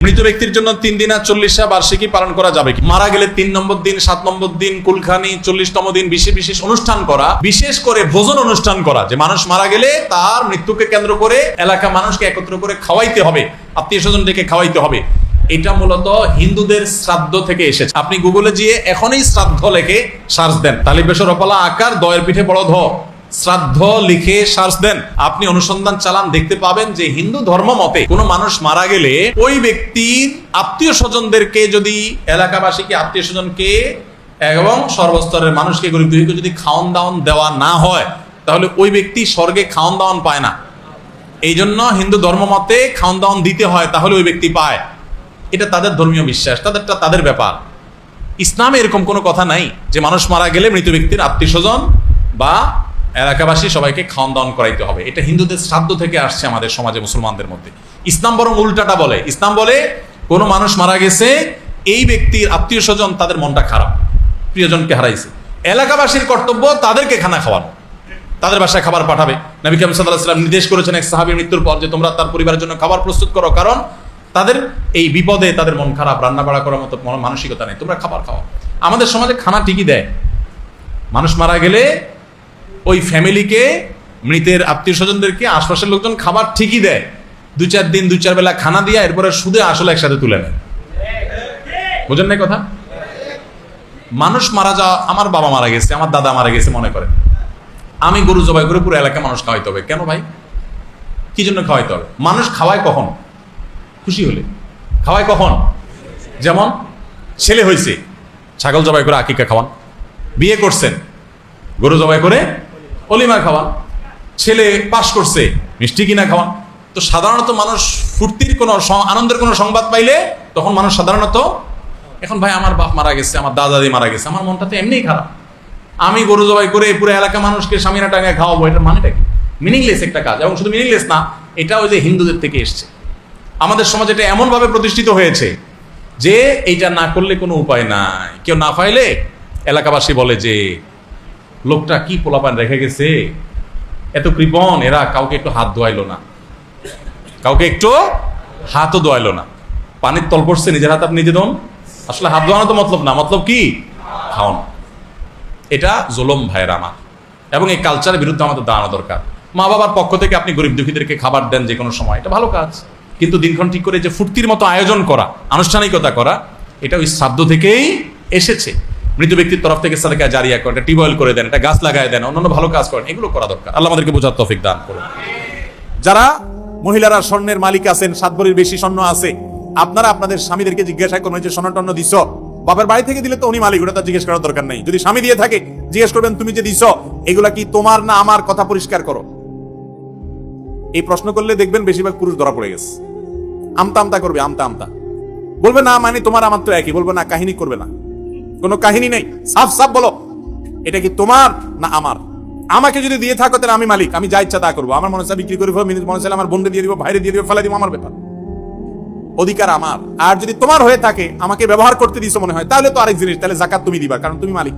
মৃত ব্যক্তির জন্য 3 দিন আর 40টা বার্ষিকী পালন করা যাবে কি? মারা গেলে 3 নম্বর দিন, 7 নম্বর দিন, কুলখানি, 40তম দিন বিশেষ অনুষ্ঠান করা, বিশেষ করে ভোজন অনুষ্ঠান করা, যে মানুষ মারা গেলে তার মৃত্যুকে কেন্দ্র করে এলাকা মানুষকে একত্র করে খাওয়াইতে হবে, আত্মীয় স্বজন ডেকে খাওয়াইতে হবে। এটা মূলত হিন্দুদের শ্রাদ্ধ থেকে এসেছে। আপনি গুগলে গিয়ে এখনই শ্রাদ্ধ লিখে সার্চ দেন, তালি বেশর অপালা আকার দয়ের পিঠে বড় ধ শ্রাদ্ধ লিখে সার্চ দেন, আপনি অনুসন্ধান চালান, দেখতে পাবেন যে হিন্দু ধর্ম মতে কোনো মানুষ মারা গেলে ওই ব্যক্তির আত্মীয় স্বজনদেরকে, যদি এলাকাবাসীকে, আত্মীয় স্বজনকে এবং সর্বস্তরের মানুষকে, গরিব দুঃখীকে যদি খাওয়ান দাওয়ান দেওয়া না হয়, তাহলে ওই ব্যক্তি স্বর্গে খাওয়ান দাওয়ান পায় না। এই জন্য হিন্দু ধর্ম মতে খাওয়ান দাওয়ান দিতে হয়, তাহলে ওই ব্যক্তি পায়। এটা তাদের ধর্মীয় বিশ্বাস, তাদের ব্যাপার। ইসলামে এরকম কোনো কথা নাই যে মানুষ মারা গেলে মৃত ব্যক্তির আত্মীয় স্বজন বা এলাকাবাসী সবাইকে খাওয়ান দাওয়ান করাইতে হবে। এটা হিন্দুদের শ্রাদ্ধ থেকে আসছে আমাদের সমাজে, মুসলমানদের মধ্যে। ইসলাম বরং উল্টাটা বলে। ইসলাম বলে কোনো মানুষ মারা গেছে, এই ব্যক্তির আত্মীয় স্বজন তাদের মনটা খারাপ, প্রিয়জনকে হারাইছে, এলাকাবাসীর কর্তব্য তাদেরকে খানা খাওয়ানো, তাদের বাসায় খাবার পাঠাবে। নবী করিম সাল্লাল্লাহু আলাইহি ওয়াসাল্লাম নির্দেশ করেছেন এক সাহাবীর মৃত্যুর পর যে তোমরা তার পরিবারের জন্য খাবার প্রস্তুত করো, কারণ তাদের এই বিপদে তাদের মন খারাপ, রান্না বাড়া করার মতো মানসিকতা নেই, তোমরা খাবার খাওয়া। আমাদের সমাজে খানা ঠিকই দেয়, মানুষ মারা গেলে ওই ফ্যামিলিকে, মৃতের আত্মীয় স্বজনদেরকে, আশপাশের লোকজন খাবার ঠিকই দেয়। 2-4 দিন 2-4 বেলা খানা দিয়ে এরপরে সুদে আসলে একসাথে তুলে নেয়। বুঝেন না কথা? মানুষ মারা যাওয়া, আমার বাবা মারা গেছে, আমার দাদা মারা গেছে, মনে করেন আমি গরু জবাই করে পুরো এলাকা মানুষ খাওয়াইতে হবে। কেন ভাই? কি জন্য খাওয়াইতে হবে? মানুষ খাওয়ায় কখন? খুশি হলে। খাওয়ায় কখন? যেমন ছেলে হয়েছে, ছাগল জবাই করে আকিকা খাওয়ান। বিয়ে করছেন, গরু জবাই করে অলিমা খাওয়ান। ছেলে পাস করছে, মিষ্টি কিনা খাওয়ান। তো সাধারণত মানুষ ফুর্তির কোনো, আনন্দের কোনো সংবাদ পাইলে তখন মানুষ সাধারণত, এখন ভাই আমার বাপ মারা গেছে, আমার দাদা দাদি মারা গেছে, আমার মনটা তো এমনিই খারাপ, আমি গরু জবাই করে পুরো এলাকা মানুষকে স্বামীরা টাঙায় খাওয়াবো, এটা মানেটা কি? মিনিংলেস একটা কাজ। এবং শুধু মিনিংলেস না, এটা ওই যে হিন্দুদের থেকে এসছে। আমাদের সমাজে এটা এমনভাবে প্রতিষ্ঠিত হয়েছে যে এইটা না করলে কোনো উপায় নাই। কেউ না পাইলে এলাকাবাসী বলে যে লোকটা কি পোলাপান রেখে গেছে, এত কৃপণ, এরা কাউকে একটু হাত ধোয়াইলো না, কাউকে একটু হাতও ধোয়াইলো না। পানির তল পড়ছে, নিজের হাত আপনি নিজে দোন। আসলে হাত ধোয়ানো তো মতলব না, মতলব কি? খাওয়ানো। এটা জুলুম ভাইয়ের আমার, এবং এই কালচারের বিরুদ্ধে আমাদের দাঁড়ানো দরকার। মা বাবার পক্ষ থেকে আপনি গরিব দুঃখীদেরকে খাবার দেন যে কোনো সময়, এটা ভালো কাজ। কিন্তু দিনক্ষণ ঠিক করে যে ফুর্তির মতো আয়োজন করা, আনুষ্ঠানিকতা করা, এটা ওই শ্রাদ্ধ থেকেই এসেছে। মৃত ব্যক্তির তরফ থেকে সাদাকা জারিয়া করেন, এটা টিউবওয়েল করে দেন, এটা গাছ লাগায় দেন, অন্যান্য ভালো কাজ করেন, এগুলো করা দরকার। আল্লাহ আমাদেরকে বোঝার তৌফিক দান করুন। যারা মহিলারা স্বর্ণের মালিক আছেন, 7 ভরির বেশি স্বর্ণ আছে, আপনারা আপনাদের স্বামীদেরকে জিজ্ঞাসা করবেন যে স্বর্ণ টর্ণ দিছ, বাপের বাড়ি থেকে দিলে তো উনি মালিক, ওটা তার জিজ্ঞেস করার দরকার নেই। যদি স্বামী দিয়ে থাকে জিজ্ঞেস করবেন তুমি যে দিছ এগুলা কি তোমার না আমার, কথা পরিষ্কার করো। এই প্রশ্ন করলে দেখবেন বেশিরভাগ পুরুষ ধরা পড়ে গেছে। আমতা আমতা করবে, আমতা আমতা বলবে, না মানে তোমার আমার তো একই। বলবে না, কাহিনী করবে না, কোনো কাহিনী নেই, সাফ সাফ বলো এটা কি তোমার না আমার। আমাকে যদি দিয়ে থাকো তাহলে আমি মালিক, আমি যা ইচ্ছা তা করবো। আমার মনে হচ্ছে বিক্রি করে মনে হচ্ছে আমার বোনকে দিয়ে দিব, ভাইরে দিয়ে দিব, ফেলা দিব, আমার ব্যাপার, অধিকার আমার। আর যদি তোমার হয়ে থাকে, আমাকে ব্যবহার করতে দিছো মনে হয়, তাহলে তো আরেক জিনিস, তাহলে যাকাত তুমি দিবা, কারণ তুমি মালিক।